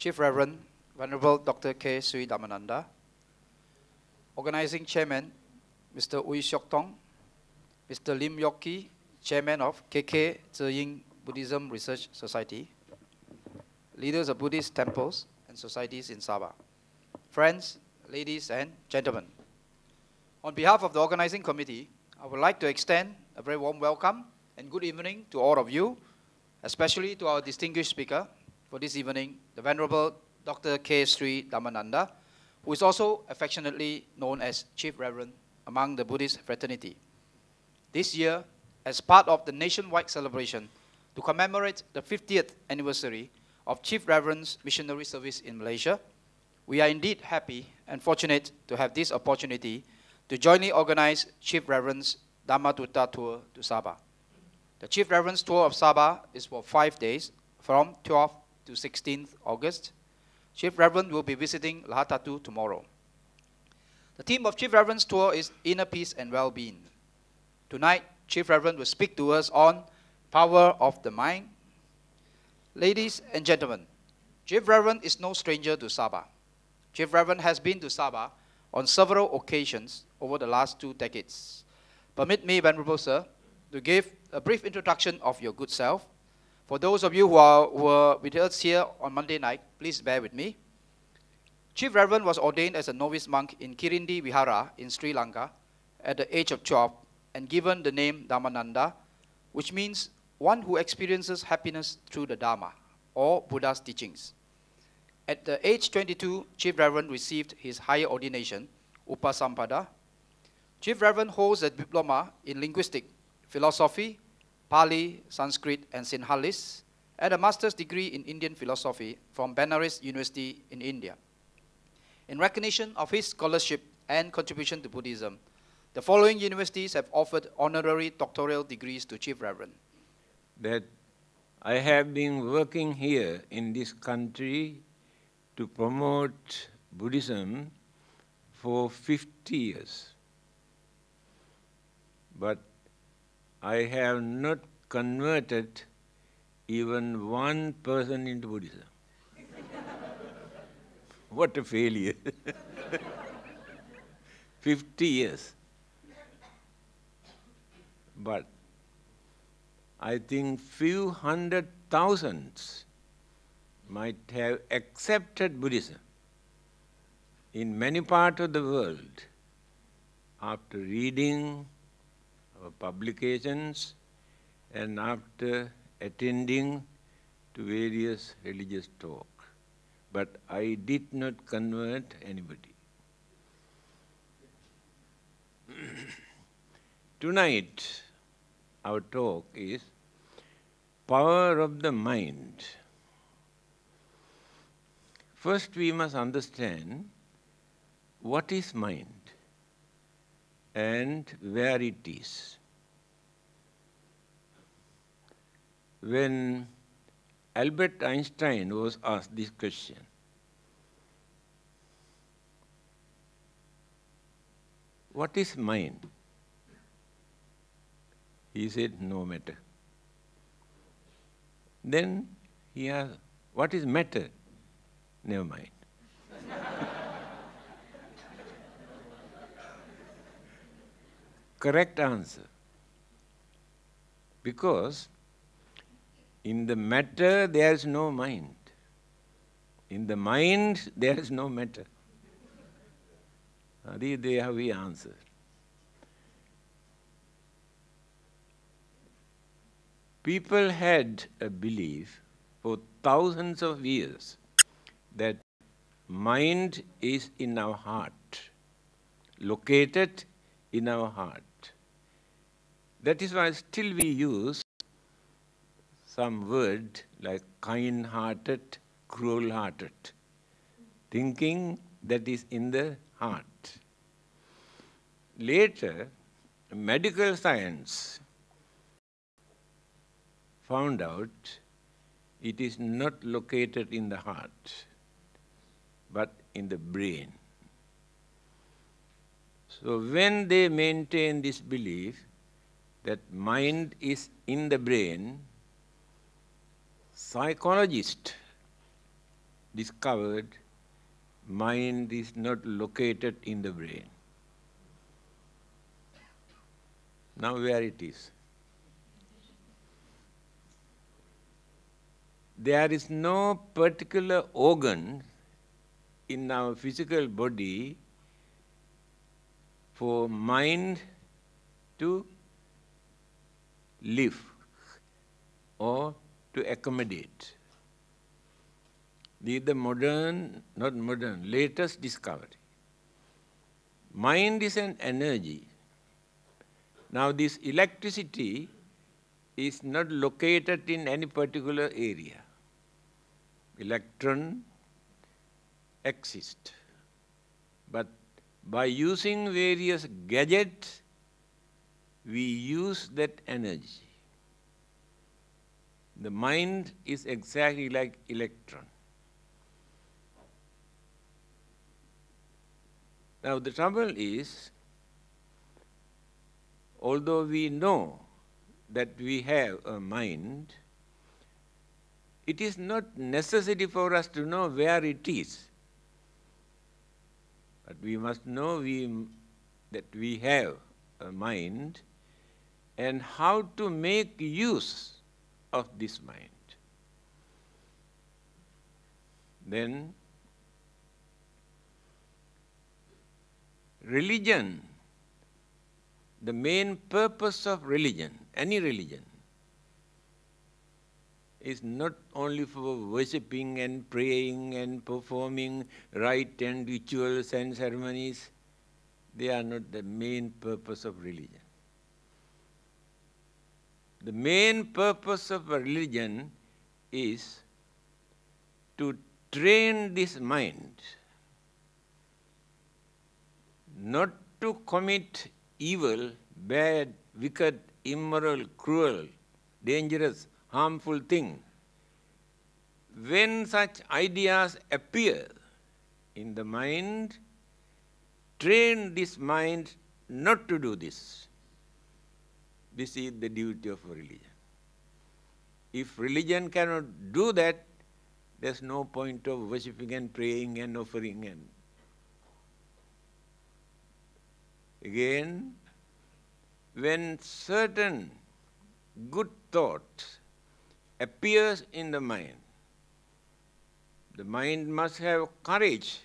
Chief Reverend Venerable Dr. K.Sri Dhammananda, Organizing Chairman Mr. Ui Siok Tong, Mr. Lim Yok Ki, Chairman of KK Zeying Buddhism Research Society, leaders of Buddhist temples and societies in Sabah, friends, ladies and gentlemen. On behalf of the organizing committee, I would like to extend a very warm welcome and good evening to all of you, especially to our distinguished speaker for this evening, the Venerable Dr. K.Sri Dhammananda, who is also affectionately known as Chief Reverend among the Buddhist fraternity. This year, as part of the nationwide celebration to commemorate the 50th anniversary of Chief Reverend's missionary service in Malaysia, we are indeed happy and fortunate to have this opportunity to jointly organize Chief Reverend's Dhamma Tuta tour to Sabah. The Chief Reverend's tour of Sabah is for 5 days, from 12th to 16th August. Chief Reverend will be visiting Lahadatu tomorrow. The theme of Chief Reverend's tour is Inner Peace and Well-being. Tonight, Chief Reverend will speak to us on power of the mind. Ladies and gentlemen, Chief Reverend is no stranger to Sabah. Chief Reverend has been to Sabah on several occasions over the last 2 decades. Permit me, Venerable Sir, to give a brief introduction of your good self. For those of you who were with us here on Monday night, please bear with me. Chief Reverend was ordained as a novice monk in Kirindi Vihara in Sri Lanka at the age of 12 and given the name Dhammananda, which means one who experiences happiness through the Dhamma, or Buddha's teachings. At the age 22, Chief Reverend received his higher ordination, Upasampada. Chief Reverend holds a diploma in linguistic, philosophy, Pali, Sanskrit, and Sinhalese, and a master's degree in Indian philosophy from Benares University in India. In recognition of his scholarship and contribution to Buddhism, the following universities have offered honorary doctoral degrees to Chief Reverend. That I have been working here in this country to promote Buddhism for 50 years. But I have not converted even one person into Buddhism. What a failure. 50 years. But I think few hundred thousands might have accepted Buddhism in many parts of the world after reading our publications and after attending to various religious talks. But I did not convert anybody. Tonight, our talk is power of the mind. First, we must understand what is mind and where it is. When Albert Einstein was asked this question, what is mind? He said, no matter. Then he asked, what is matter? Never mind. Correct answer. Because in the matter there is no mind. In the mind there is no matter. They have we answered. People had a belief for thousands of years that mind is in our heart, located in our heart. That is why still we use some word like kind-hearted, cruel-hearted, thinking that is in the heart. Later, medical science found out it is not located in the heart, but in the brain. So when they maintain this belief that mind is in the brain, psychologists discovered mind is not located in the brain. Now where it is? There is no particular organ in our physical body for mind to live or to accommodate. This is the latest discovery. Mind is an energy. Now this electricity is not located in any particular area. Electron exists. But by using various gadgets, we use that energy. The mind is exactly like electron. Now the trouble is, although we know that we have a mind, it is not necessary for us to know where it is. But we must know that we have a mind and how to make use of this mind. Then, religion, the main purpose of religion, any religion, is not only for worshipping and praying and performing rite and rituals and ceremonies. They are not the main purpose of religion. The main purpose of a religion is to train this mind not to commit evil, bad, wicked, immoral, cruel, dangerous, harmful thing. When such ideas appear in the mind, train this mind not to do this. This is the duty of a religion. If religion cannot do that, there's no point of worshipping and praying and offering. And again, when certain good thoughts appears in the mind must have courage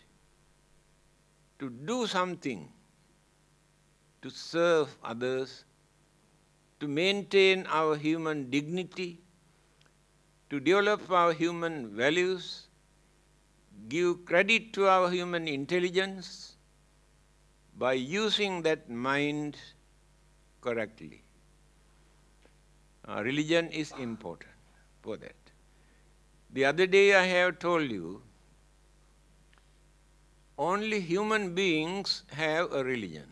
to do something to serve others, to maintain our human dignity, to develop our human values, give credit to our human intelligence by using that mind correctly. Religion is important for that. The other day I have told you, only human beings have a religion.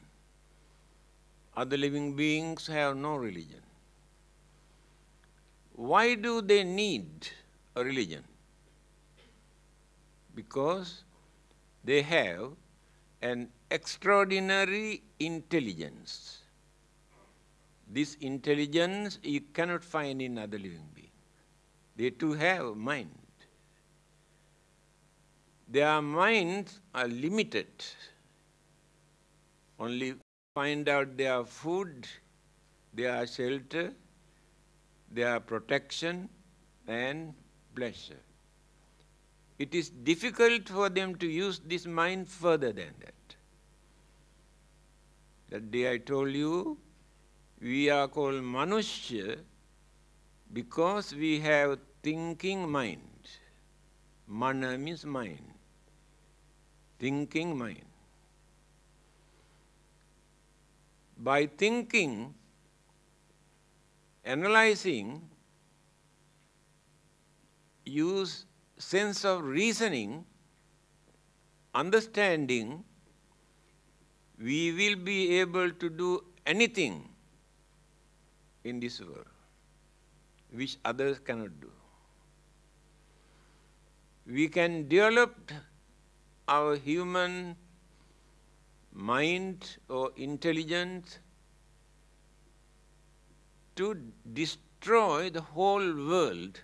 Other living beings have no religion. Why do they need a religion? Because they have an extraordinary intelligence. This intelligence you cannot find in other living beings. They too have mind. Their minds are limited. Only find out their food, their shelter, their protection and pleasure. It is difficult for them to use this mind further than that. That day I told you, we are called Manushya because we have thinking mind. Mana means mind. Thinking mind. By thinking, analyzing, use sense of reasoning, understanding, we will be able to do anything in this world which others cannot do. We can develop our human mind or intelligence to destroy the whole world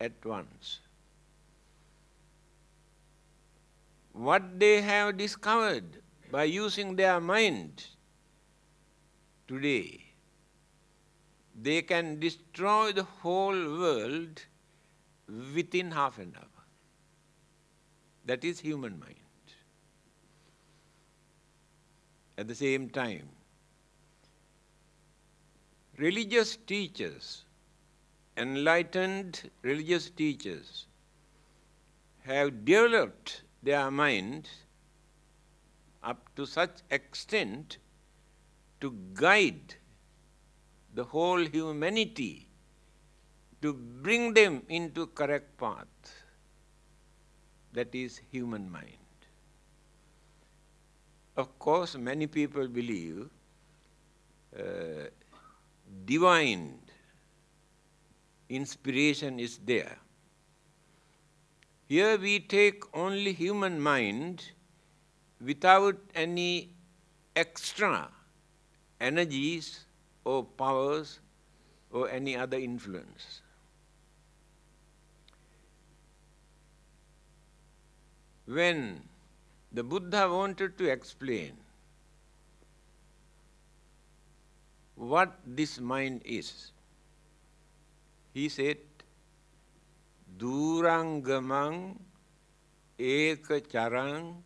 at once. what they have discovered by using their mind today, they can destroy the whole world within half an hour. That is human mind. At the same time, religious teachers, enlightened religious teachers, have developed their mind up to such extent to guide the whole humanity, to bring them into correct path. That is human mind. Of course, many people believe divine inspiration is there. Here we take only human mind without any extra energies or powers or any other influence. When the Buddha wanted to explain what this mind is, he said, Durangamang ekacarang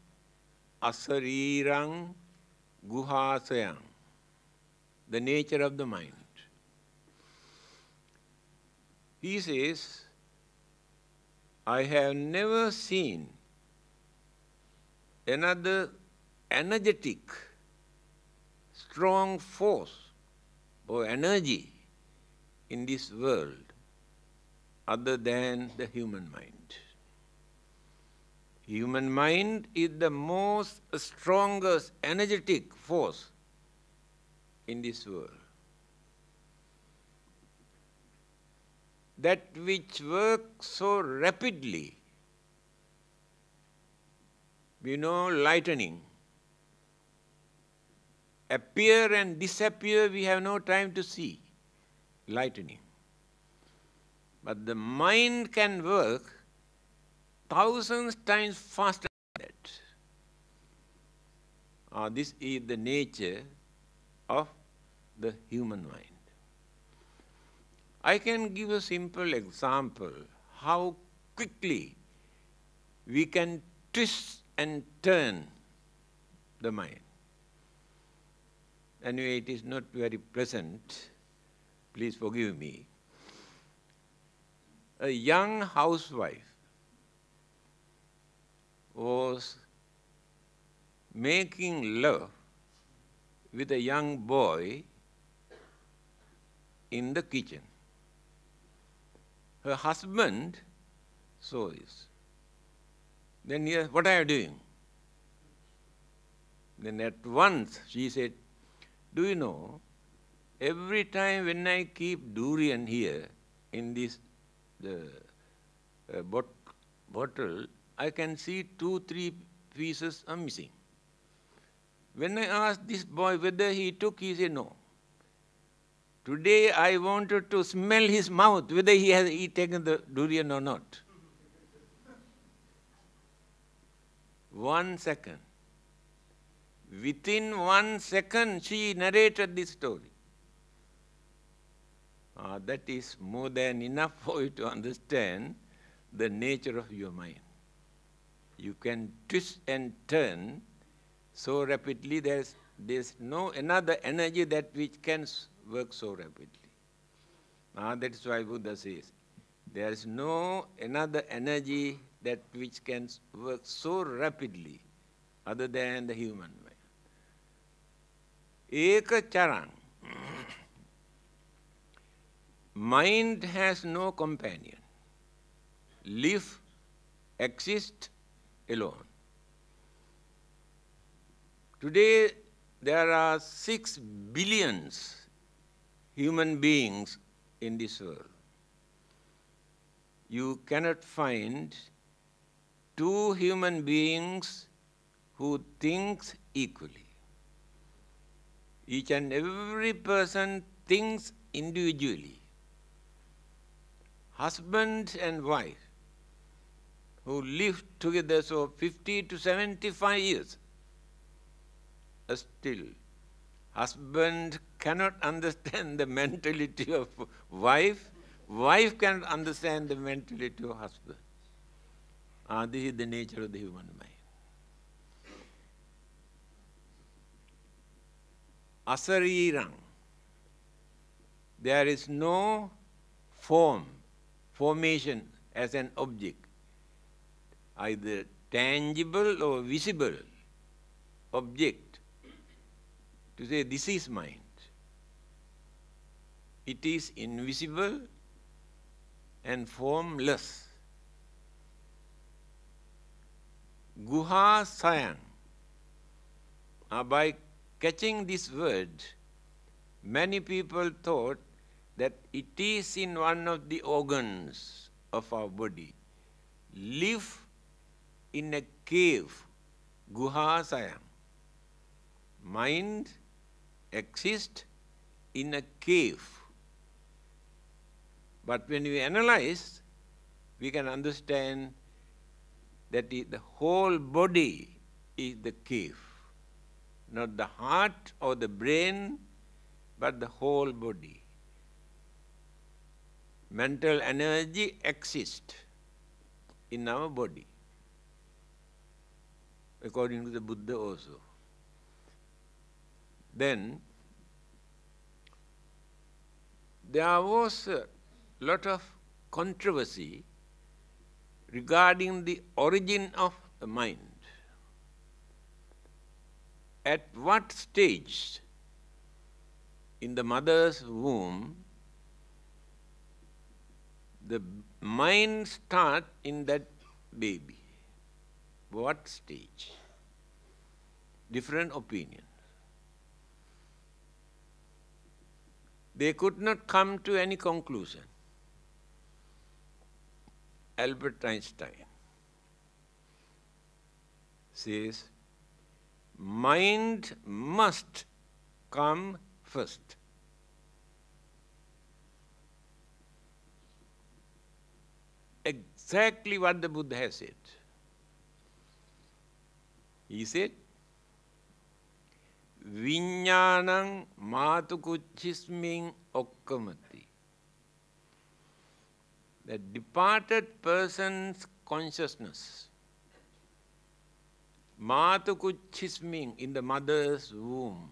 asarirang guhasayang. The nature of the mind. He says, I have never seen another energetic, strong force or energy in this world other than the human mind. Human mind is the most strongest energetic force in this world. That which works so rapidly, we know lightning. Appear and disappear, we have no time to see lightning. But the mind can work thousands times faster than that. This is the nature of the human mind. I can give a simple example how quickly we can twist and turn the mind. Anyway, it is not very pleasant. Please forgive me. A young housewife was making love with a young boy in the kitchen. Her husband saw this. Then he asked, what are you doing? Then at once she said, do you know, every time when I keep durian here in this bottle, I can see 2-3 pieces are missing. When I asked this boy whether he took, he said no. Today I wanted to smell his mouth, whether he has taken the durian or not. 1 second. Within 1 second, she narrated this story. That is more than enough for you to understand the nature of your mind. You can twist and turn so rapidly, there's no another energy that which can work so rapidly. That is why Buddha says, there is no another energy that which can work so rapidly other than the human mind. Eka charang. Mind has no companion. Live, exist alone. Today there are 6 billion human beings in this world. You cannot find 2 human beings who think equally. Each and every person thinks individually. Husband and wife. who lived together so 50 to 75 years. Still, husband cannot understand the mentality of wife. Wife cannot understand the mentality of husband. This is the nature of the human mind. Asarirang. There is no formation as an object, either tangible or visible object, to say this is mind. It is invisible and formless. Guha sayang. By catching this word, many people thought that it is in one of the organs of our body. Live in a cave, guha sayang. Mind exists in a cave. But when we analyze, we can understand that the whole body is the cave. Not the heart or the brain, but the whole body. Mental energy exists in our body, according to the Buddha also. Then, there was a lot of controversy regarding the origin of the mind. At what stage in the mother's womb the mind starts in that baby? What stage? Different opinions. They could not come to any conclusion. Albert Einstein says, mind must come first. Exactly what the Buddha has said. He said, Viññānaṁ mātukuchismiñ okkamati. The departed person's consciousness, mātukuchismiñ, in the mother's womb,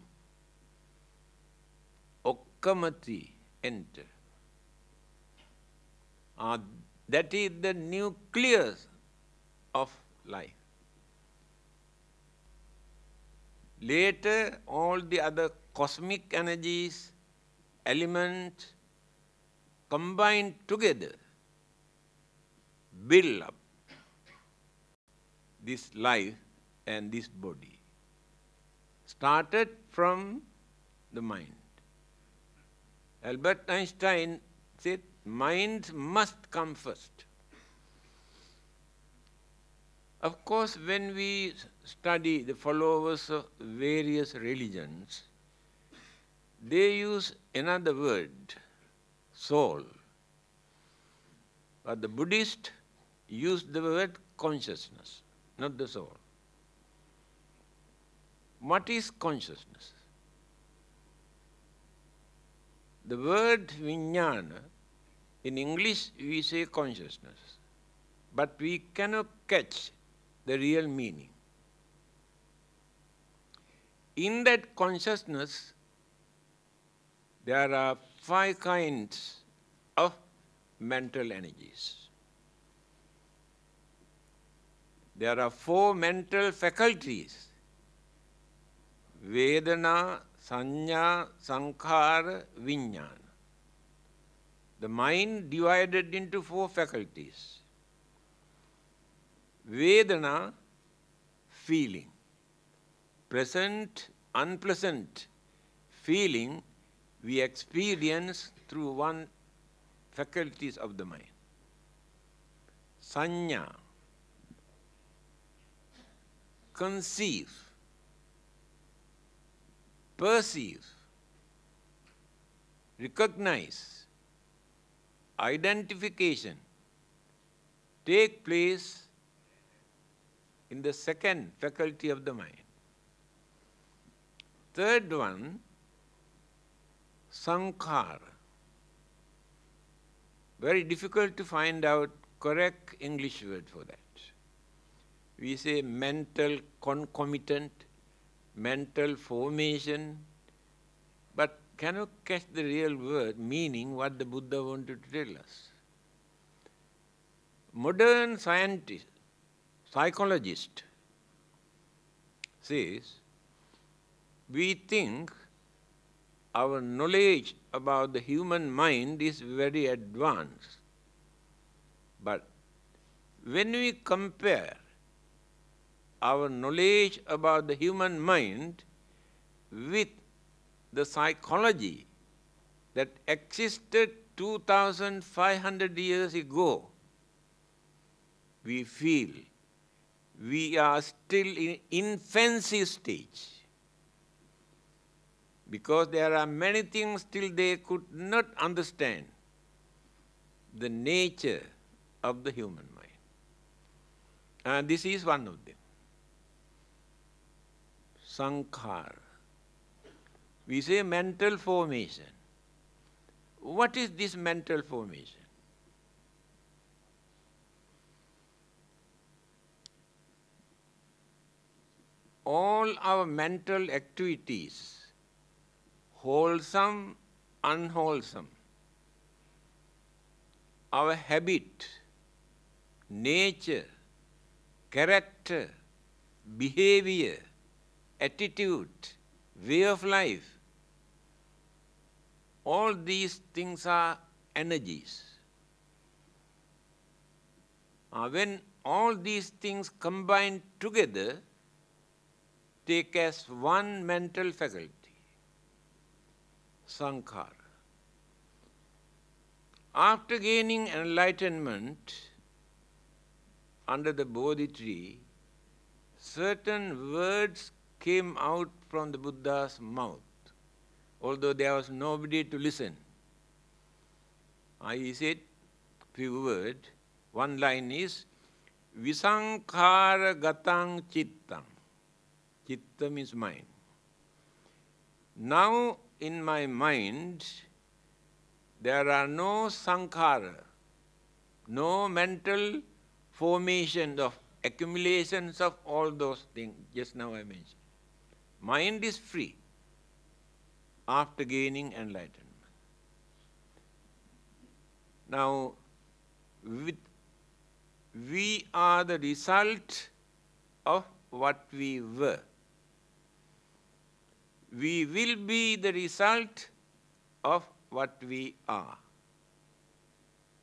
okkamati, enter. That is the nucleus of life. Later, all the other cosmic energies, elements, combined together, build up this life and this body. Started from the mind. Albert Einstein said, mind must come first. Of course, when we study the followers of various religions, they use another word, soul. But the Buddhists use the word consciousness, not the soul. What is consciousness? The word viññāna, in English we say consciousness, but we cannot catch the real meaning. In that consciousness, there are 5 kinds of mental energies. There are 4 mental faculties: Vedana, Sanya, Sankhara, Viññāna. The mind divided into 4 faculties. Vedana, feeling. Pleasant, unpleasant feeling we experience through one faculties of the mind. Sanya, conceive, perceive, recognize, identification take place in the second faculty of the mind. Third one, sankhara. Very difficult to find out correct English word for that. We say mental concomitant, mental formation, but cannot catch the real word, meaning what the Buddha wanted to tell us. Modern scientist, psychologist says, we think our knowledge about the human mind is very advanced. But when we compare our knowledge about the human mind with the psychology that existed 2,500 years ago, we feel we are still in infancy stage. Because there are many things still they could not understand the nature of the human mind. And this is one of them. Sankhara. We say mental formation. What is this mental formation? All our mental activities, wholesome, unwholesome, our habit, nature, character, behavior, attitude, way of life, all these things are energies. When all these things combine together, take as one mental faculty, sankhara. After gaining enlightenment under the Bodhi tree, certain words came out from the Buddha's mouth, although there was nobody to listen. He said few words. One line is, Visankhara gatang chittam. Chitta means mind. Now in my mind, there are no sankhara, no mental formation of accumulations of all those things just now I mentioned. Mind is free after gaining enlightenment. Now, we are the result of what we were. We will be the result of what we are.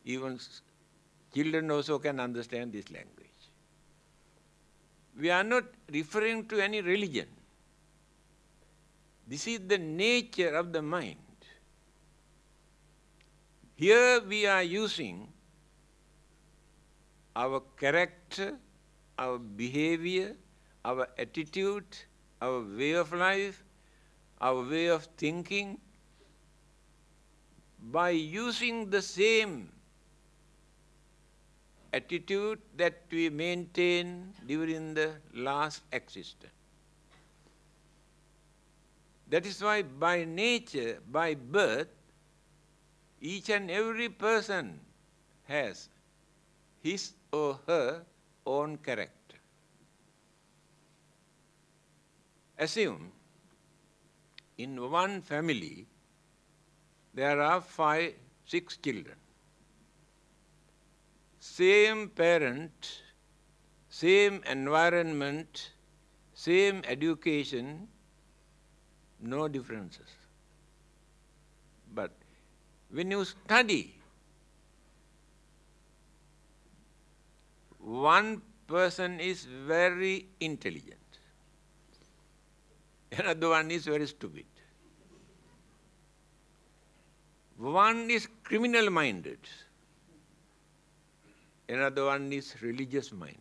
Even children also can understand this language. We are not referring to any religion. This is the nature of the mind. Here we are using our character, our behavior, our attitude, our way of life, our way of thinking, by using the same attitude that we maintained during the last existence. That is why by nature, by birth, each and every person has his or her own character. Assume in one family there are 5, 6 children. Same parent, same environment, same education, no differences. But when you study, one person is very intelligent, another one is very stupid. One is criminal-minded, another one is religious-minded.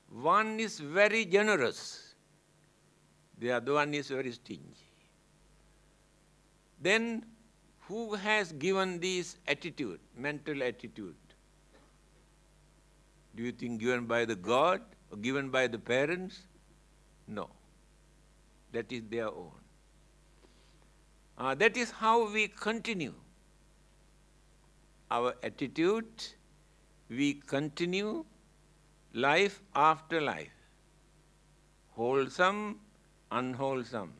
One is very generous, the other one is very stingy. Then who has given this attitude, mental attitude? Do you think given by the God or given by the parents? No. That is their own. That is how we continue our attitude. We continue life after life. Wholesome, unwholesome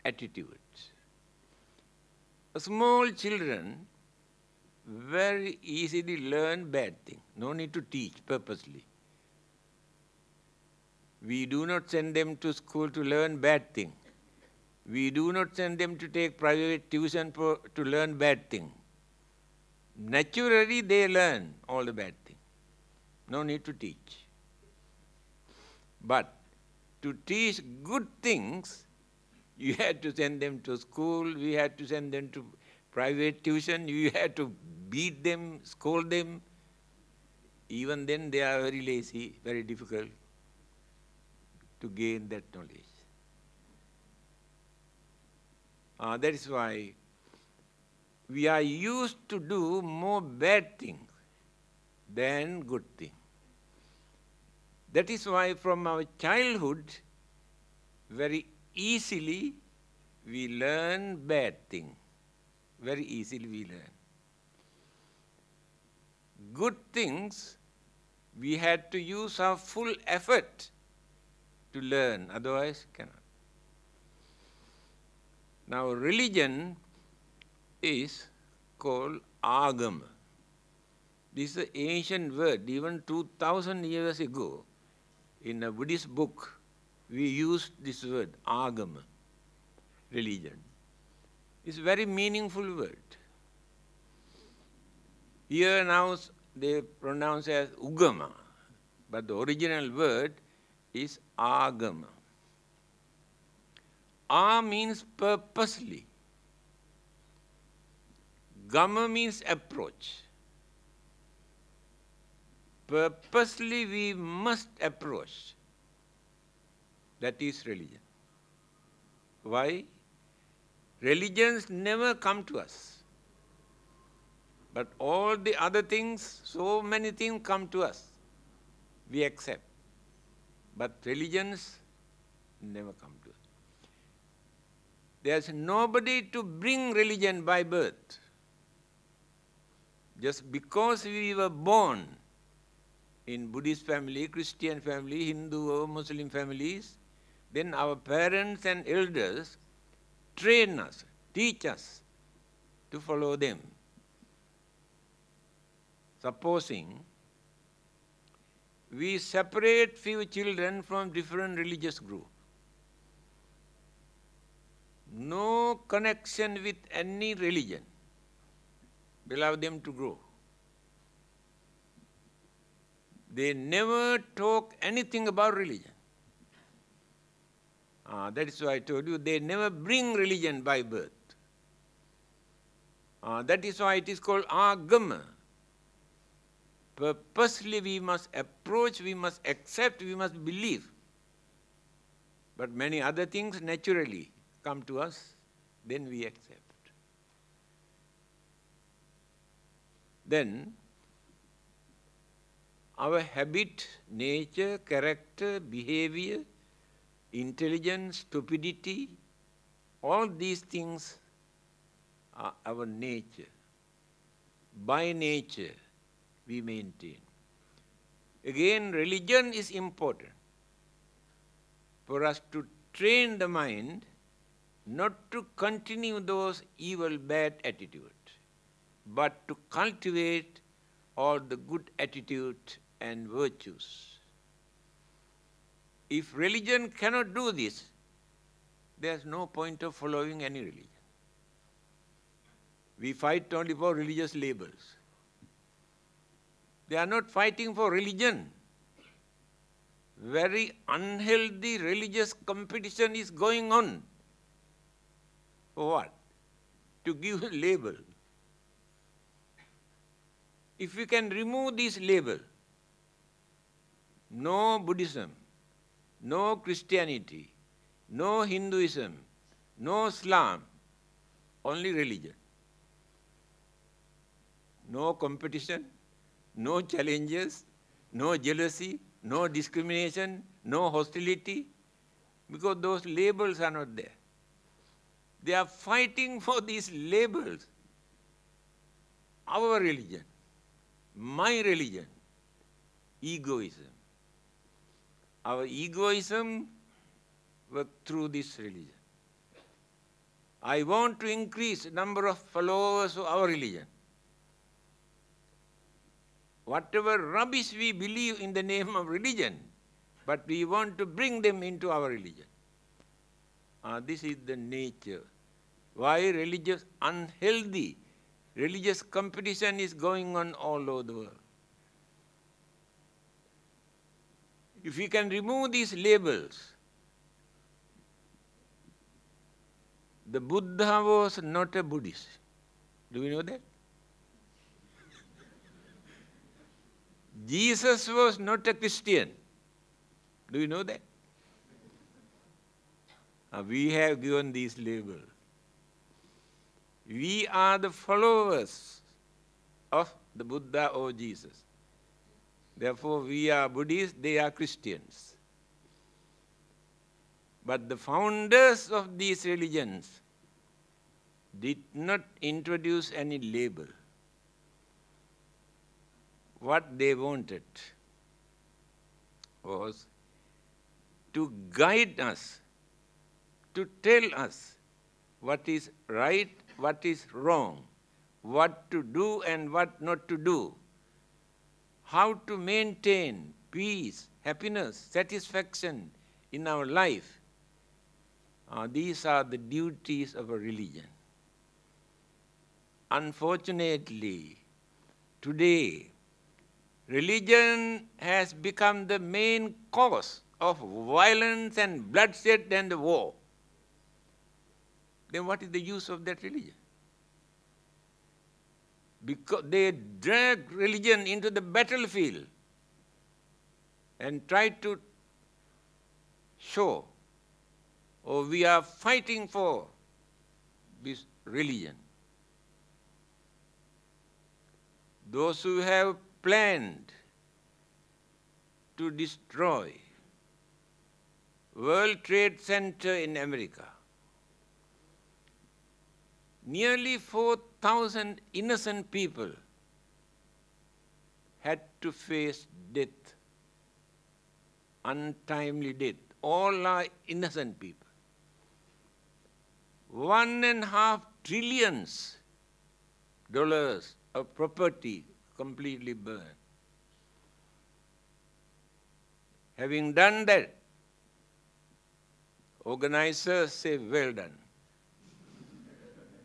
attitudes. Small children very easily learn bad things. No need to teach purposely. We do not send them to school to learn bad things. We do not send them to take private tuition to learn bad things. Naturally, they learn all the bad things. No need to teach. But to teach good things, you had to send them to school, we had to send them to private tuition, you had to beat them, scold them. Even then they are very lazy, very difficult to gain that knowledge. That is why we are used to do more bad things than good things. That is why from our childhood, very easily we learn bad things. Very easily we learn. Good things, we had to use our full effort to learn, otherwise cannot. Now religion is called agama. This is an ancient word. Even 2000 years ago, in a Buddhist book, we used this word, agama, religion. It's a very meaningful word. Here now they pronounce as ugama, but the original word is agama. A means purposely. Gama means approach. Purposely we must approach. That is religion. Why? Religions never come to us. But all the other things, so many things come to us. We accept. But religions never come to us. There's nobody to bring religion by birth. Just because we were born in Buddhist family, Christian family, Hindu or Muslim families, then our parents and elders train us, teach us to follow them. Supposing we separate few children from different religious groups, no connection with any religion, allow them to grow. They never talk anything about religion. That is why I told you, they never bring religion by birth. That is why it is called agama. Purposely we must approach, we must accept, we must believe. But many other things naturally come to us, then we accept. Then our habit, nature, character, behavior, intelligence, stupidity, all these things are our nature. By nature, we maintain. Again, religion is important for us to train the mind not to continue those evil, bad attitudes, but to cultivate all the good attitudes and virtues. If religion cannot do this, there's no point of following any religion. We fight only for religious labels. They are not fighting for religion. Very unhealthy religious competition is going on. For what? To give a label. If we can remove this label, no Buddhism, no Christianity, no Hinduism, no Islam, only religion. No competition, no challenges, no jealousy, no discrimination, no hostility, because those labels are not there. They are fighting for these labels. Our religion, my religion, egoism. Our egoism works through this religion. I want to increase the number of followers of our religion. Whatever rubbish we believe in the name of religion, but we want to bring them into our religion. This is the nature. Why unhealthy religious competition is going on all over the world. If we can remove these labels, the Buddha was not a Buddhist. Do you know that? Jesus was not a Christian. Do you know that? We have given these labels. We are the followers of the Buddha or Jesus. Therefore, we are Buddhists, they are Christians. But the founders of these religions did not introduce any label. What they wanted was to guide us, to tell us what is right, what is wrong, what to do and what not to do, how to maintain peace, happiness, satisfaction in our life. These are the duties of a religion. Unfortunately, today, religion has become the main cause of violence and bloodshed and war. Then what is the use of that religion? Because they drag religion into the battlefield and try to show, we are fighting for this religion. Those who have planned to destroy World Trade Center in America, nearly 4,000 innocent people had to face death, untimely death. All are innocent people. $1.5 trillion of property completely burned. Having done that, organizers say, well done.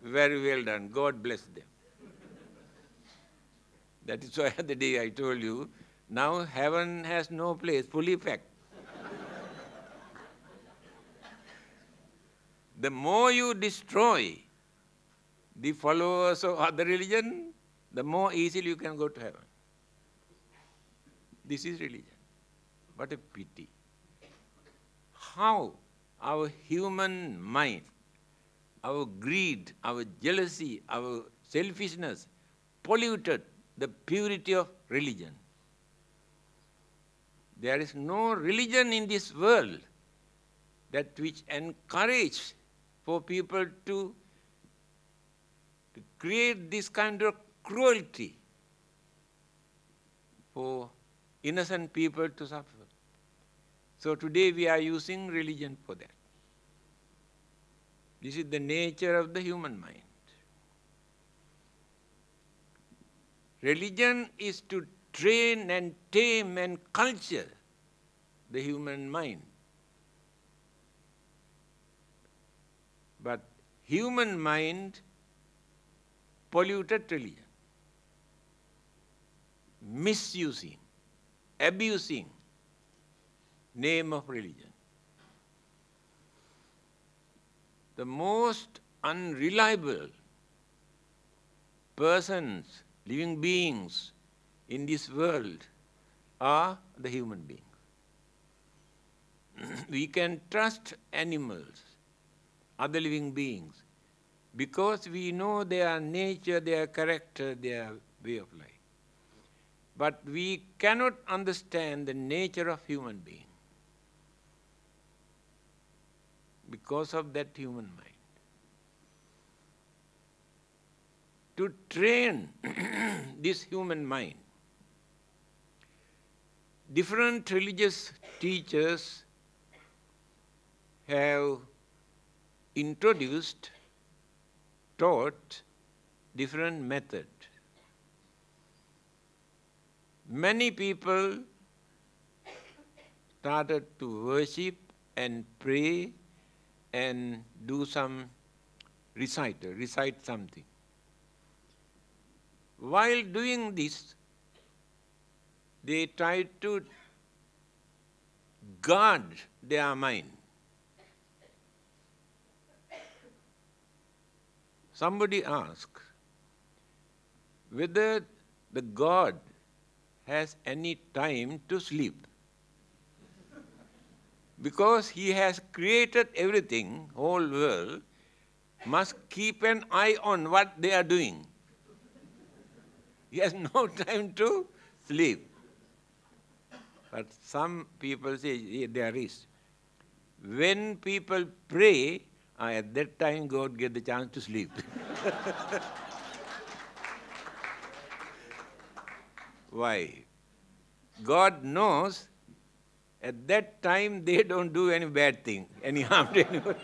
Very well done. God bless them. That is why the day I told you, now heaven has no place, fully packed. The more you destroy the followers of other religion, the more easily you can go to heaven. This is religion. What a pity. How our human mind, our greed, our jealousy, our selfishness polluted the purity of religion. There is no religion in this world that which encourages for people to create this kind of cruelty for innocent people to suffer. So today we are using religion for that. This is the nature of the human mind. Religion is to train and tame and culture the human mind. But human mind polluted religion, misusing, abusing name of religion. The most unreliable persons, living beings in this world are the human beings. We can trust animals, other living beings, because we know their nature, their character, their way of life. but we cannot understand the nature of human being because of that human mind. To train this human mind, different religious teachers have introduced, taught different methods. Many people started to worship and pray and do some recite something. While doing this, they tried to guard their mind. Somebody asked whether the God has any time to sleep. Because he has created everything, whole world, must keep an eye on what they are doing. He has no time to sleep. But some people say there is. When people pray, at that time God gets the chance to sleep. Why? God knows at that time they don't do any bad thing, any harm to anyone.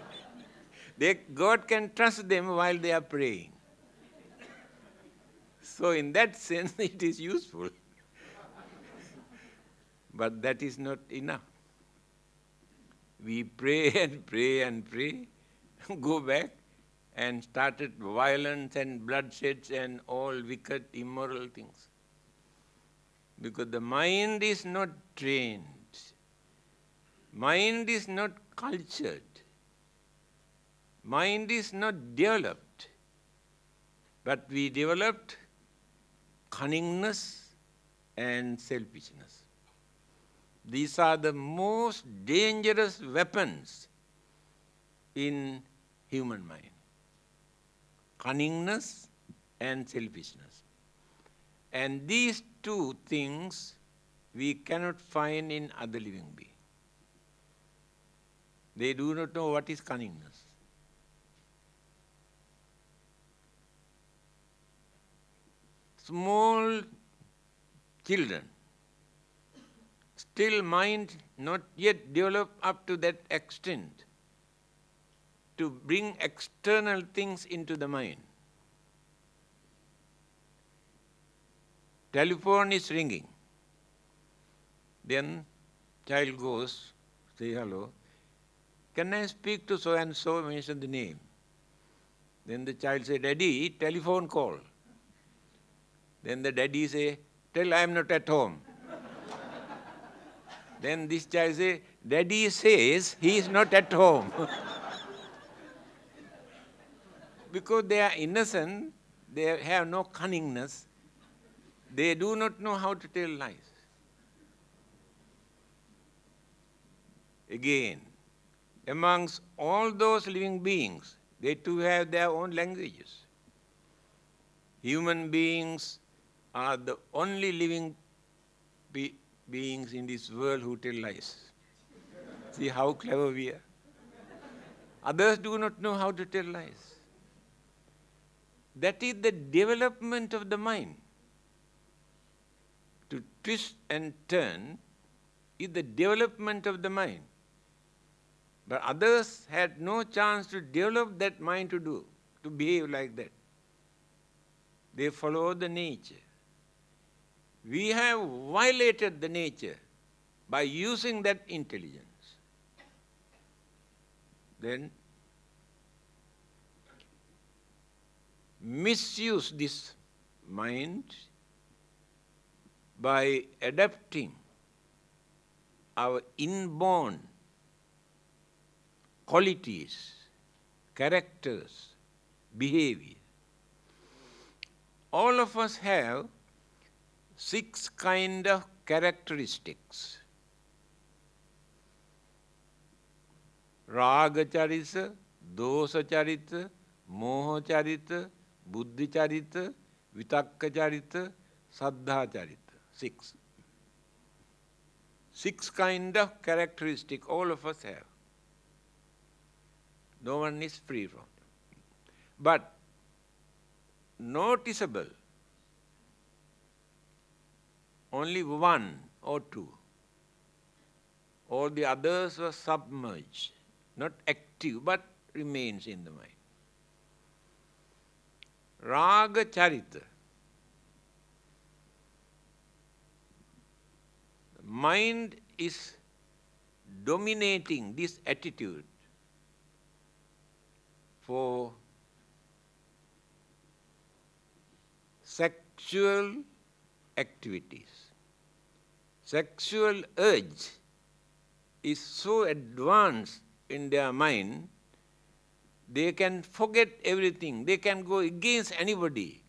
God can trust them while they are praying. So in that sense it is useful. But that is not enough. We pray and pray and pray, go back and started violence and bloodshed and all wicked, immoral things. Because the mind is not trained. Mind is not cultured. Mind is not developed. But we developed cunningness and selfishness. These are the most dangerous weapons in human mind. Cunningness and selfishness. And these two things we cannot find in other living beings. They do not know what is cunningness. Small children, still mind not yet developed up to that extent to bring external things into the mind. Telephone is ringing. Then child goes, say hello. Can I speak to so-and-so, mention the name. Then the child say, Daddy, telephone call. Then the daddy say, tell I am not at home. Then this child say, Daddy says he is not at home. Because they are innocent, they have no cunningness, they do not know how to tell lies. Again, amongst all those living beings, they too have their own languages. Human beings are the only living beings in this world who tell lies. See how clever we are. Others do not know how to tell lies. That is the development of the mind. To twist and turn is the development of the mind. But others had no chance to develop that mind to behave like that. They follow the nature. We have violated the nature by using that intelligence. Then misuse this mind by adapting our inborn qualities, characters, behavior. All of us have 6 kinds of characteristics. Raga charita, dosa charita, moha charita, buddhi charita, vitakka charita, saddha charita. 6. 6 kind of characteristic all of us have. No one is free from them. But noticeable, only 1 or 2. All the others were submerged, not active, but remains in the mind. Raga Charita. The mind is dominating this attitude for sexual activities. Sexual urge is so advanced in their mind, they can forget everything. They can go against anybody.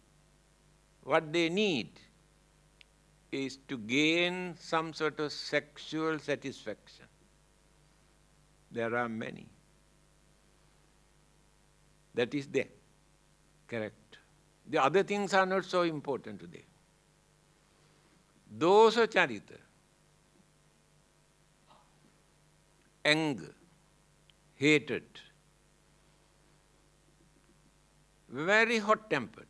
What they need is to gain some sort of sexual satisfaction. There are many. That is there. Correct. The other things are not so important today. Dosa charita, anger, hatred, very hot-tempered.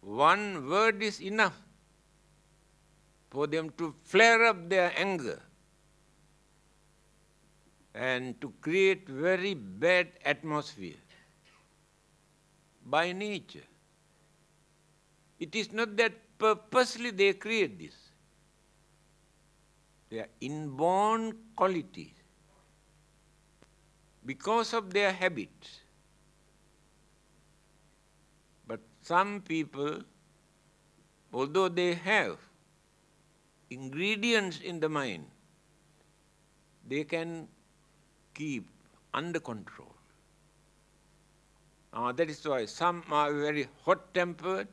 One word is enough for them to flare up their anger and to create very bad atmosphere. By nature. It is not that purposely they create this. They are inborn qualities. Because of their habits. But some people, although they have ingredients in the mind, they can keep under control. That is why some are very hot-tempered,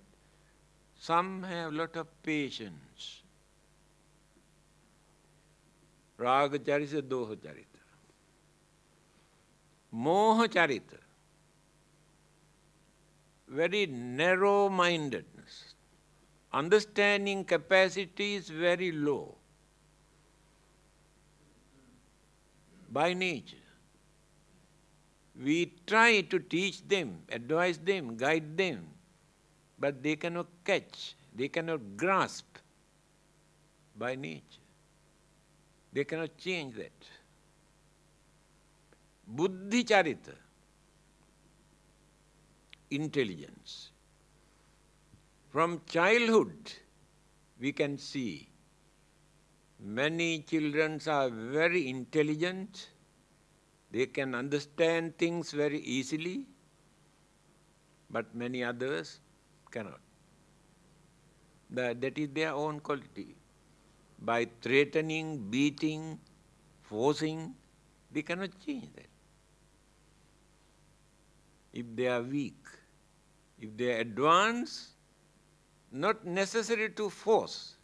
some have a lot of patience. Raga charita, doha charita. Moha charita. Very narrow-mindedness. Understanding capacity is very low. By nature. We try to teach them, advise them, guide them, but they cannot catch, they cannot grasp by nature. They cannot change that. Buddhi charita, intelligence. From childhood, we can see many children are very intelligent. They can understand things very easily, but many others cannot. That is their own quality. By threatening, beating, forcing, they cannot change that. If they are weak, if they are advanced, not necessary to force.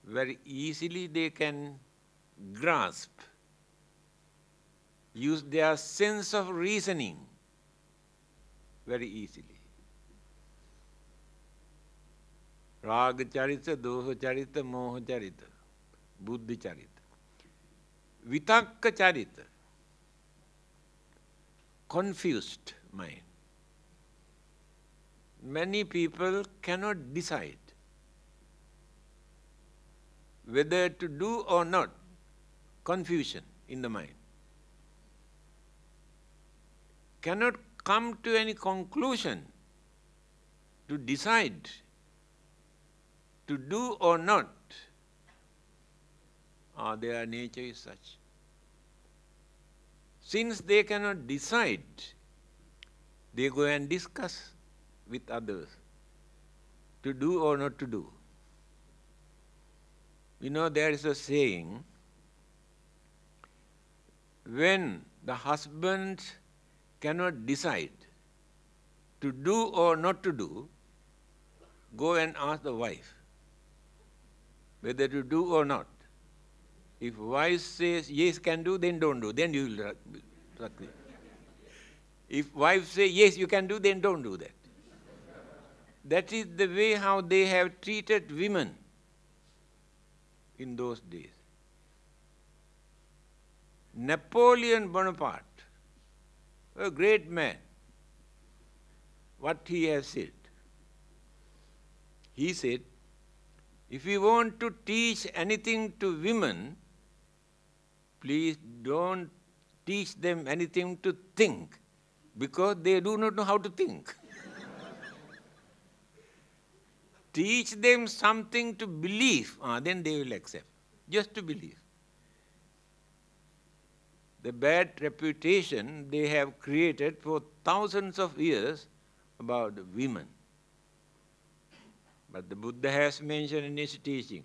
Very easily they can grasp, use their sense of reasoning very easily. Raga charita, doha charita, moha charita, buddhi charita. Vitakka charita, confused mind. Many people cannot decide whether to do or not. Confusion in the mind. Cannot come to any conclusion to decide to do or not. Their nature is such. Since they cannot decide, they go and discuss with others to do or not to do. You know, there is a saying, when the husband cannot decide to do or not to do, go and ask the wife whether to do or not. If wife says, yes, can do, then don't do. Then you will If wife says, yes, you can do, then don't do that. That is the way how they have treated women in those days. Napoleon Bonaparte, a great man, what he has said. He said, if you want to teach anything to women, please don't teach them anything to think, because they do not know how to think. Teach them something to believe, then they will accept. Just to believe. The bad reputation they have created for thousands of years about the women. But the Buddha has mentioned in his teaching,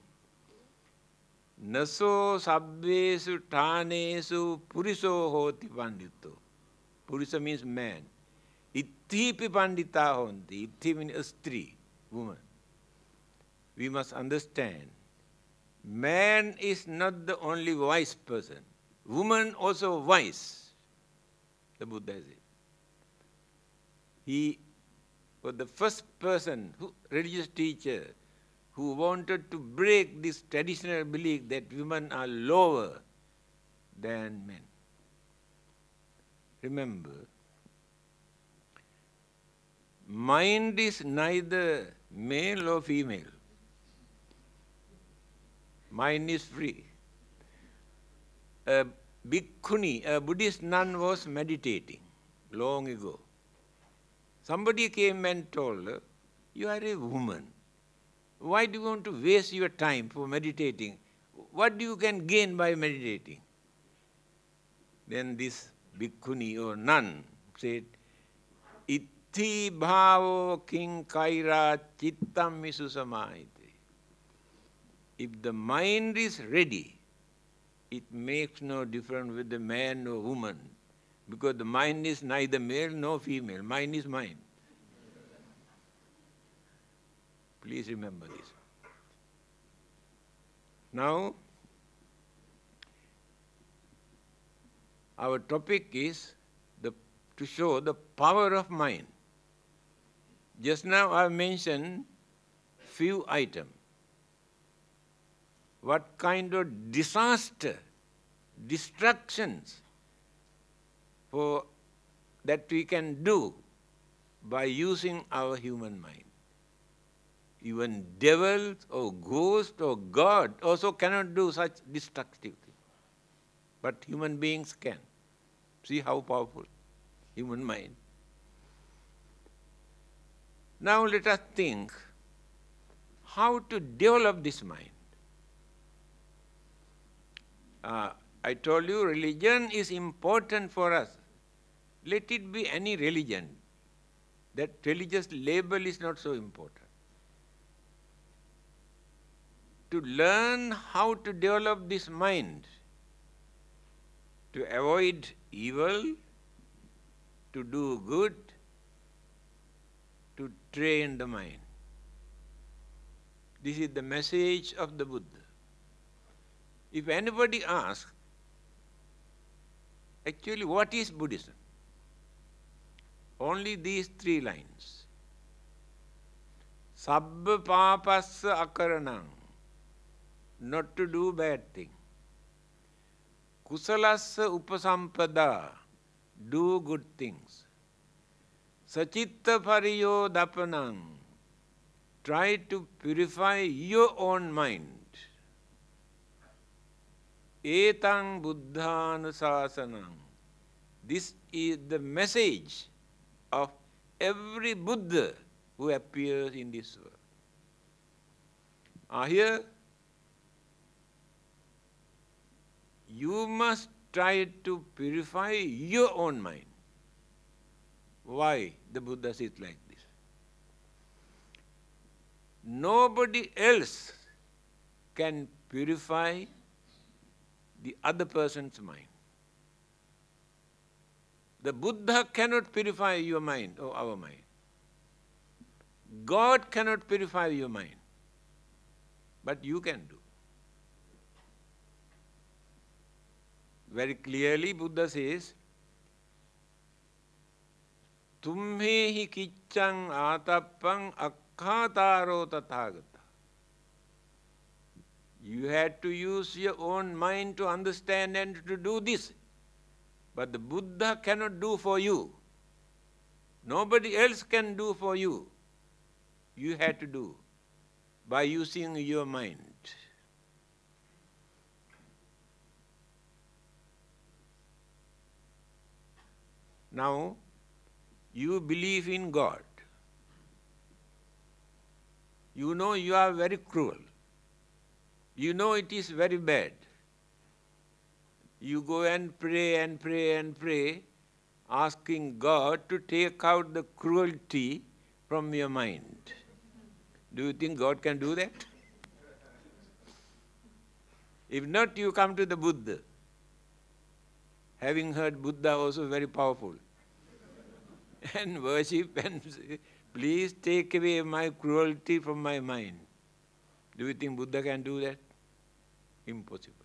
Naso sabbesu tanesu puriso hoti pandito. Purisa means man. Ithipi pandita honti. Ithi means a stree, woman. We must understand, man is not the only wise person. Woman also wise, the Buddha said. He was the first person, religious teacher, who wanted to break this traditional belief that women are lower than men. Remember, mind is neither male or female. Mind is free. A bhikkhuni, a Buddhist nun, was meditating long ago. Somebody came and told her, you are a woman. Why do you want to waste your time for meditating? What do you can gain by meditating? Then this bhikkhuni or nun said, Itti bhavo king kaira chittam misu samahite. If the mind is ready, it makes no difference whether man or woman, because the mind is neither male nor female. Mind is mind. Please remember this. Now, our topic is to show the power of mind. Just now I mentioned few items. What kind of disaster, destructions that we can do by using our human mind. Even devils or ghosts or God also cannot do such destructive things. But human beings can. See how powerful human mind. Now let us think how to develop this mind. I told you religion is important for us. Let it be any religion. That religious label is not so important. To learn how to develop this mind, to avoid evil, to do good, to train the mind. This is the message of the Buddha. If anybody asks, actually what is Buddhism? Only these 3 lines. Sabba papassa akaranam, not to do bad thing. Kusalassa upasampada, do good things. Sachitta pariyo dapanam, try to purify your own mind. Etang buddhanusasanam, this is the message of every Buddha who appears in this world. Here, you must try to purify your own mind. Why the Buddha says like this? Nobody else can purify the other person's mind. The Buddha cannot purify your mind or our mind. God cannot purify your mind. But you can do. Very clearly Buddha says, Tumhehi kiccang atappang Nayaka Thero Tathagata. You had to use your own mind to understand and to do this. But the Buddha cannot do for you. Nobody else can do for you. You had to do by using your mind. Now, you believe in God. You know you are very cruel. You know it is very bad. You go and pray and pray and pray, asking God to take out the cruelty from your mind. Do you think God can do that? If not, you come to the Buddha. Having heard Buddha also very powerful. And worship and say, please take away my cruelty from my mind. Do you think Buddha can do that? Impossible.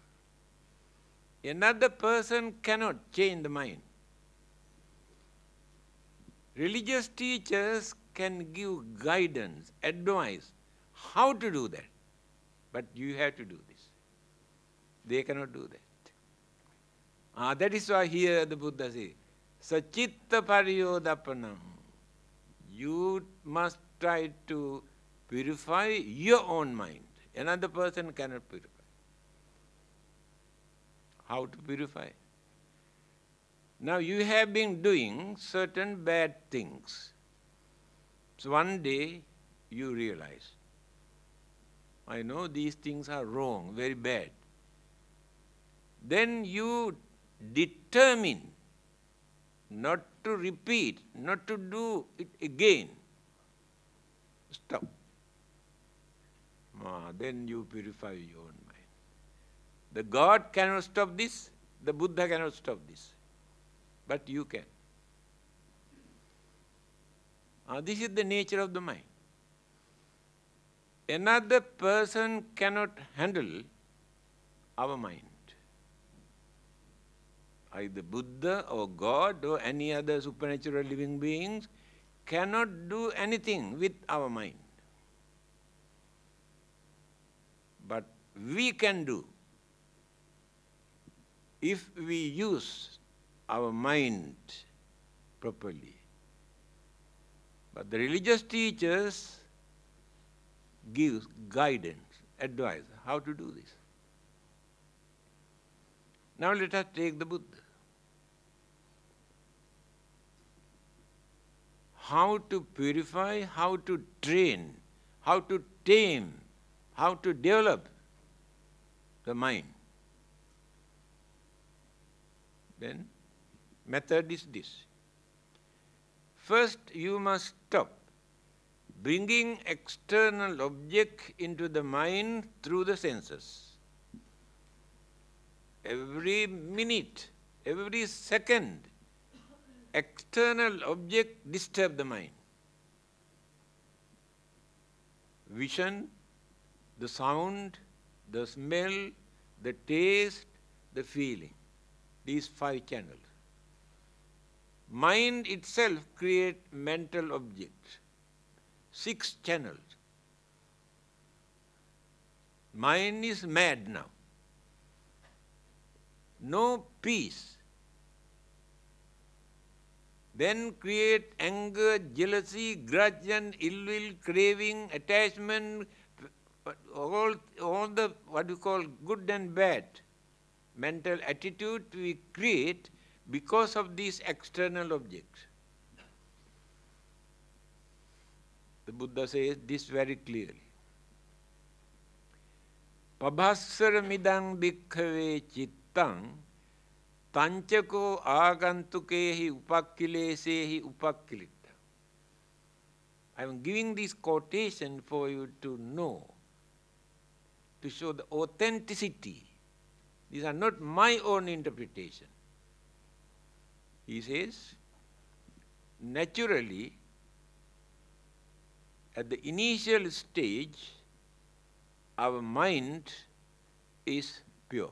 Another person cannot change the mind. Religious teachers can give guidance, advice, how to do that. But you have to do this. They cannot do that. That is why here the Buddha says, Sachitta Pariyodapanam. You must try to purify your own mind. Another person cannot purify. How to purify? Now you have been doing certain bad things. So one day you realize, I know these things are wrong, very bad. Then you determine not to repeat, not to do it again. Stop. Then you purify your own mind. The God cannot stop this, the Buddha cannot stop this. But you can. This is the nature of the mind. Another person cannot handle our mind. Either Buddha or God or any other supernatural living beings cannot do anything with our mind. But we can do if we use our mind properly. But the religious teachers give guidance, advice, how to do this. Now let us take the Buddha. How to purify, how to train, how to tame, how to develop the mind. Then method is this. First, you must stop bringing external object into the mind through the senses. Every minute, every second, external object disturb the mind. Vision, the sound, the smell, the taste, the feeling. These 5 channels. Mind itself creates mental objects. 6 channels. Mind is mad now. No peace. Then create anger, jealousy, grudge and ill will, craving, attachment, all the what you call good and bad mental attitude we create because of these external objects. The Buddha says this very clearly. Pabhassara midang bhikkhave chittang tanchako agantukehi upakkilesehi upakkilitta. I am giving this quotation for you to know, to show the authenticity. These are not my own interpretation. He says, naturally, at the initial stage, our mind is pure.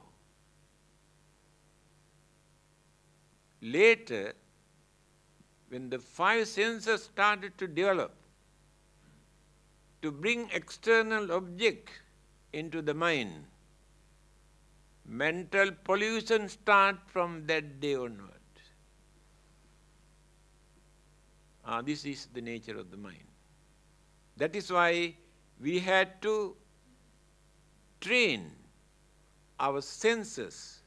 Later, when the 5 senses started to develop, to bring external object into the mind, mental pollution starts from that day onward. This is the nature of the mind. That is why we had to train our senses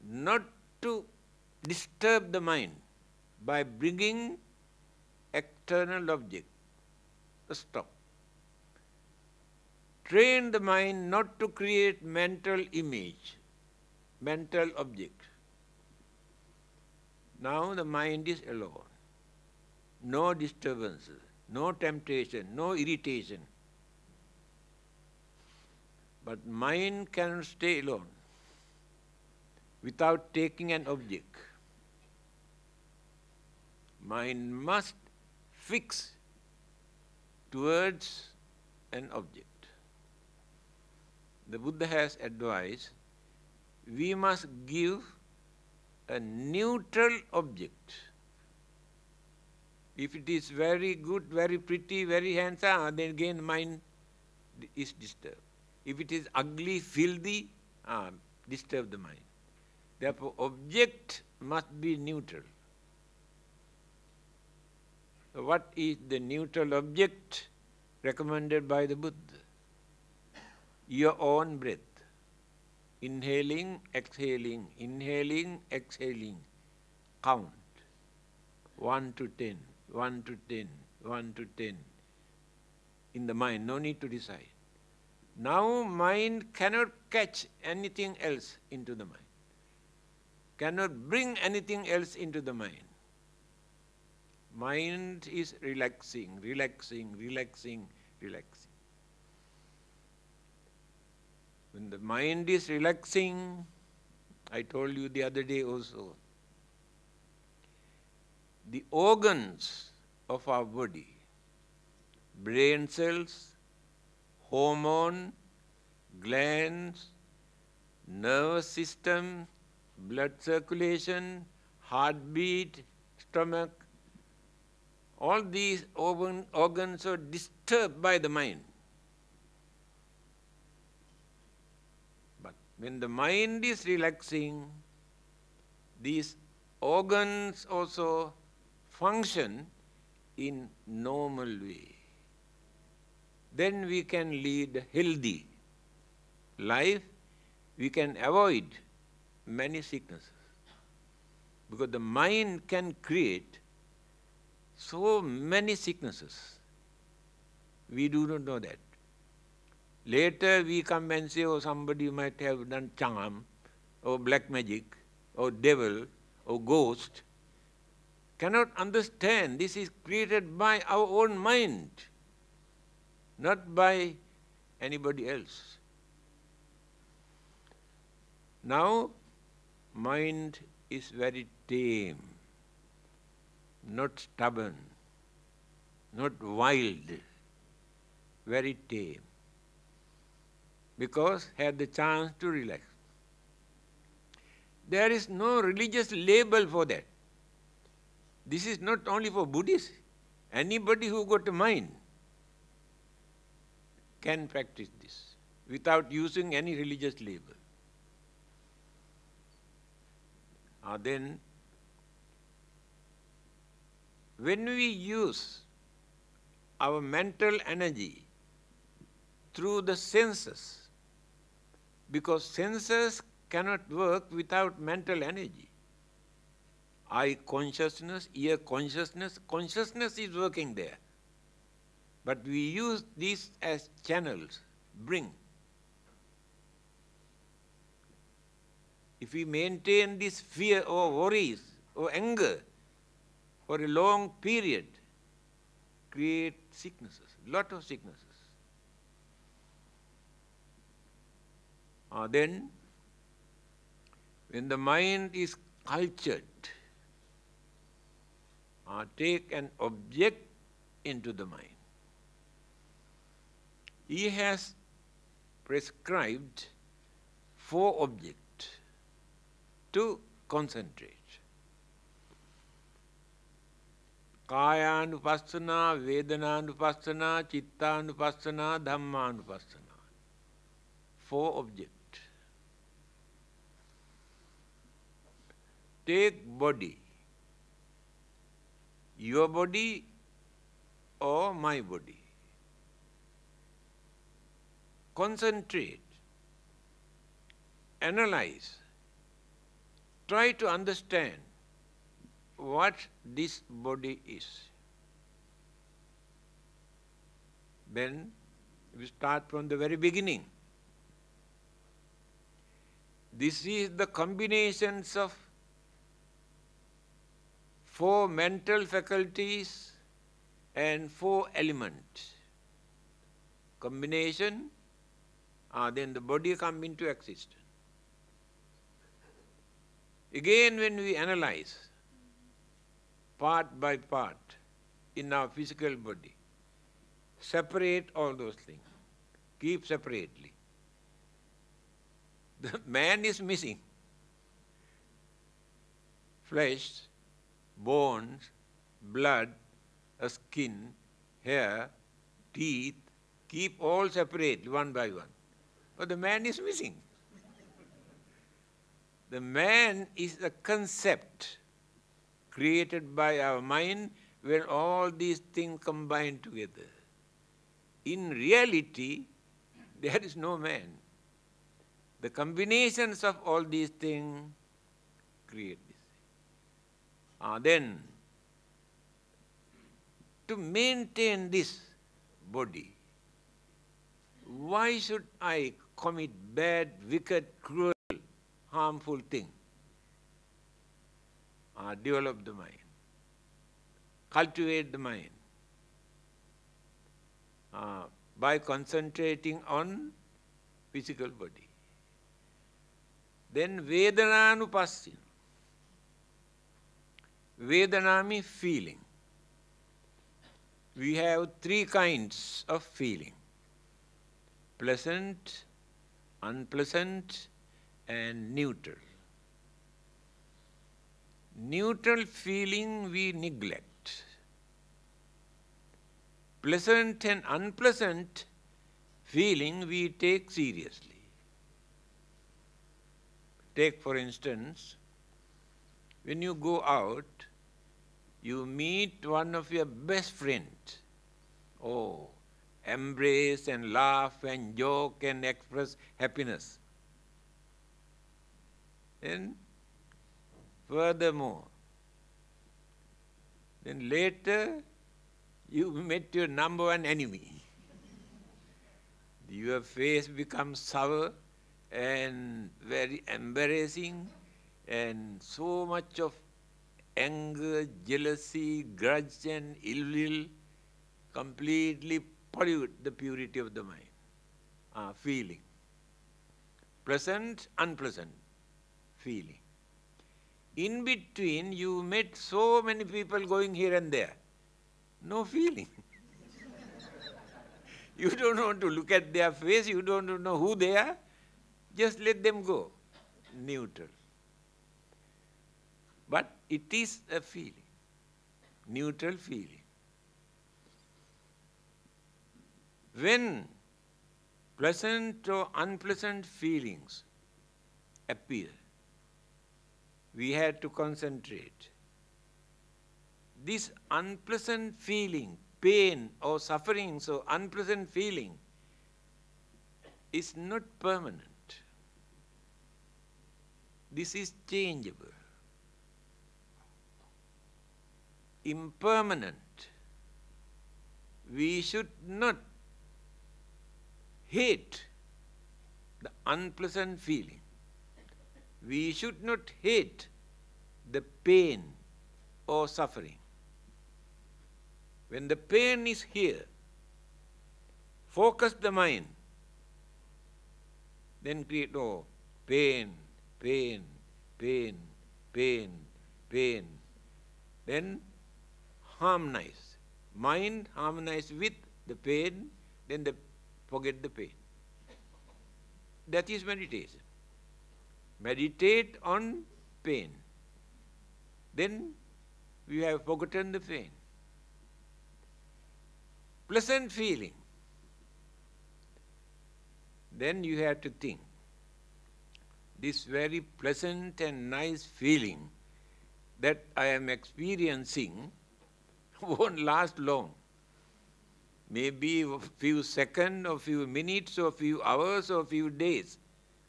not to disturb the mind by bringing external object. Stop. Train the mind not to create mental image, mental object. Now the mind is alone. No disturbances, no temptation, no irritation. But mind cannot stay alone without taking an object. Mind must fix towards an object. The Buddha has advised, we must give a neutral object. If it is very good, very pretty, very handsome, then again mind is disturbed. If it is ugly, filthy, disturb the mind. Therefore, object must be neutral. So what is the neutral object recommended by the Buddha? Your own breath. Inhaling, exhaling, inhaling, exhaling. Count. 1 to 10, 1 to 10, 1 to 10. In the mind, no need to decide. Now mind cannot catch anything else into the mind. Cannot bring anything else into the mind. Mind is relaxing, relaxing, relaxing, relaxing. When the mind is relaxing, I told you the other day also, the organs of our body, brain cells, hormone, glands, nervous system, blood circulation, heartbeat, stomach, all these organs are disturbed by the mind. But when the mind is relaxing, these organs also function in normal way. Then we can lead a healthy life. We can avoid many sicknesses. Because the mind can create so many sicknesses. We do not know that. Later we come and say, oh, somebody might have done charm, or black magic, or devil, or ghost. Cannot understand this is created by our own mind, not by anybody else. Now, mind is very tame, not stubborn, not wild, very tame, because had the chance to relax. There is no religious label for that. This is not only for Buddhists. Anybody who got a mind can practice this without using any religious label. Then, when we use our mental energy through the senses, because senses cannot work without mental energy. Eye consciousness, ear consciousness, consciousness is working there. But we use these as channels, bring. If we maintain this fear or worries or anger for a long period, create sicknesses, lot of sicknesses. Then, when the mind is cultured, take an object into the mind. He has prescribed 4 objects to concentrate. Kayanupassana, Vedananupassana, Chittanupassana, Dhammanupassana. 4 objects. Take body. Your body or my body. Concentrate. Analyze. Try to understand what this body is. Then we start from the very beginning. This is the combinations of 4 mental faculties and 4 elements. Combination, then the body comes into existence. Again, when we analyze part by part in our physical body, separate all those things, keep separately. The man is missing. Flesh, bones, blood, skin, hair, teeth, keep all separate one by one. But the man is missing. The man is a concept created by our mind when all these things combine together. In reality, there is no man. The combinations of all these things create this. Then, to maintain this body, why should I commit bad, wicked, cruel, harmful thing? Develop the mind. Cultivate the mind. By concentrating on physical body. Then Vedananupassana. Vedana means feeling. We have 3 kinds of feeling. Pleasant, unpleasant, and neutral. Neutral feeling we neglect. Pleasant and unpleasant feeling we take seriously. Take for instance, when you go out, you meet one of your best friends. Oh, embrace and laugh and joke and express happiness. And furthermore, then later you met your number 1 enemy. Your face becomes sour and very embarrassing, and so much of anger, jealousy, grudge and ill will completely pollute the purity of the mind. Feeling. Pleasant, unpleasant feeling. In between, you met so many people going here and there. No feeling. You don't want to look at their face, you don't know who they are. Just let them go. Neutral. But it is a feeling. Neutral feeling. When pleasant or unpleasant feelings appear, we had to concentrate. This unpleasant feeling, pain or suffering, so unpleasant feeling is not permanent. This is changeable. Impermanent. We should not hate the unpleasant feeling. We should not hate the pain or suffering. When the pain is here, focus the mind, then create, oh, pain, pain, pain, pain, pain. Then harmonize. Mind harmonize with the pain, then forget the pain. That is meditation. Meditate on pain. Then we have forgotten the pain. pleasant feeling, then you have to think, this very pleasant and nice feeling that I am experiencing won't last long. Maybe a few seconds, or few minutes, or few hours, or few days,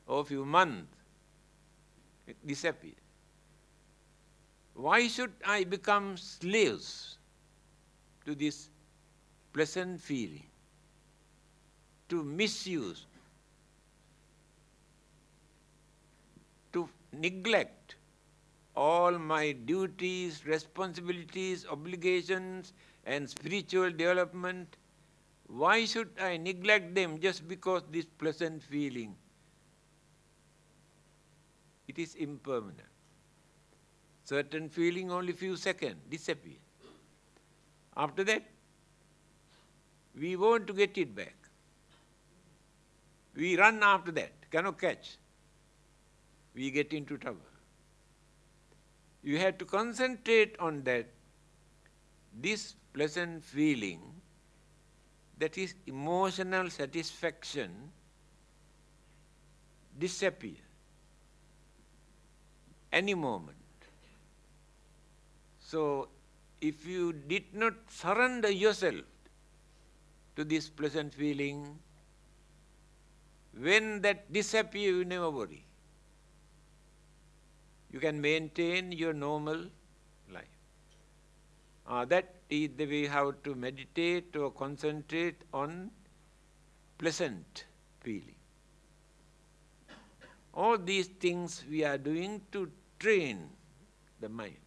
or few months. It disappears. Why should I become slaves to this pleasant feeling, to misuse, to neglect all my duties, responsibilities, obligations, and spiritual development? Why should I neglect them just because this pleasant feeling? It is impermanent. Certain feeling only few seconds, disappear. After that, we want to get it back. We run after that, cannot catch. We get into trouble. You have to concentrate on that, this pleasant feeling, that is emotional satisfaction, disappear any moment. So, if you did not surrender yourself to this pleasant feeling, when that disappears, you never worry. You can maintain your normal life. That is the way how to meditate or concentrate on pleasant feeling. All these things we are doing to train the mind.